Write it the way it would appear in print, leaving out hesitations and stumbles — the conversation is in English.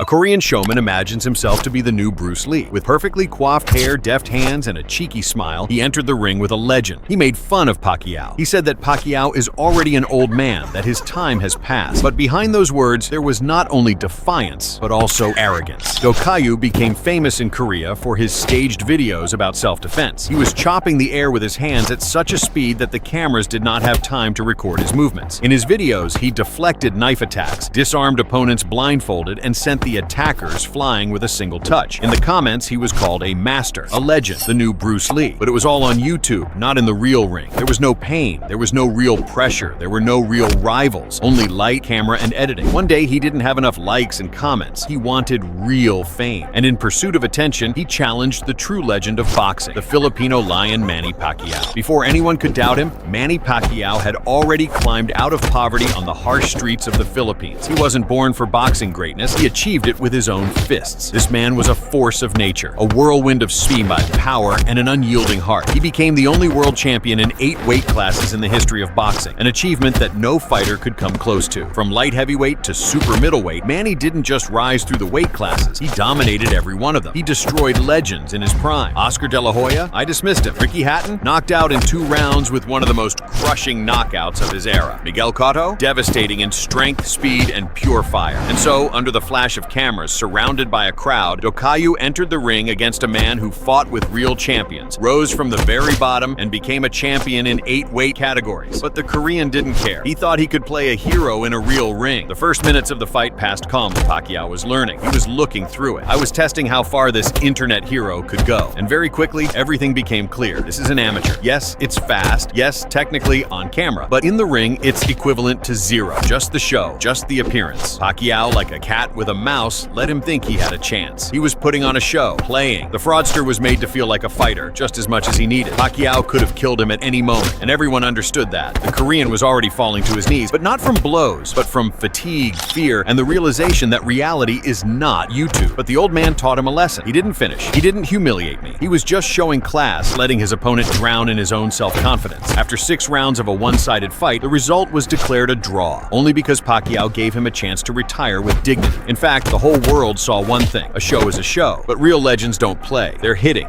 A Korean showman imagines himself to be the new Bruce Lee. With perfectly coiffed hair, deft hands, and a cheeky smile, he entered the ring with a legend. He made fun of Pacquiao. He said that Pacquiao is already an old man, that his time has passed. But behind those words, there was not only defiance, but also arrogance. Pacquiao became famous in Korea for his staged videos about self-defense. He was chopping the air with his hands at such a speed that the cameras did not have time to record his movements. In his videos, he deflected knife attacks, disarmed opponents blindfolded, and sent the attackers flying with a single touch. In the comments, he was called a master, a legend, the new Bruce Lee. But it was all on YouTube, not in the real ring. There was no pain, there was no real pressure, there were no real rivals, only light, camera, and editing. One day, he didn't have enough likes and comments. He wanted real fame. And in pursuit of attention, he challenged the true legend of boxing, the Filipino lion Manny Pacquiao. Before anyone could doubt him, Manny Pacquiao had already climbed out of poverty on the harsh streets of the Philippines. He wasn't born for boxing greatness, he achieved it with his own fists. This man was a force of nature, a whirlwind of speed, power, and an unyielding heart. He became the only world champion in 8 weight classes in the history of boxing, an achievement that no fighter could come close to. From light heavyweight to super middleweight, Manny didn't just rise through the weight classes, he dominated every one of them. He destroyed legends in his prime. Oscar De La Hoya? I dismissed him. Ricky Hatton? Knocked out in 2 rounds with one of the most crushing knockouts of his era. Miguel Cotto? Devastating in strength, speed, and pure fire. And so, under the flash of cameras, surrounded by a crowd, Pacquiao entered the ring against a man who fought with real champions, rose from the very bottom, and became a champion in 8 weight categories. But the Korean didn't care. He thought he could play a hero in a real ring. The first minutes of the fight passed calmly. Pacquiao was learning. He was looking through it. I was testing how far this internet hero could go. And very quickly, everything became clear. This is an amateur. Yes, it's fast. Yes, technically on camera. But in the ring, it's equivalent to zero. Just the show. Just the appearance. Pacquiao, like a cat with a mouse, let him think he had a chance. He was putting on a show, playing. The fraudster was made to feel like a fighter, just as much as he needed. Pacquiao could have killed him at any moment, and everyone understood that. The Korean was already falling to his knees, but not from blows, but from fatigue, fear, and the realization that reality is not YouTube. But the old man taught him a lesson. He didn't finish. He didn't humiliate me. He was just showing class, letting his opponent drown in his own self-confidence. After 6 rounds of a one-sided fight, the result was declared a draw, only because Pacquiao gave him a chance to retire with dignity. In fact, the whole world saw one thing: a show is a show. But real legends don't play, they're hitting.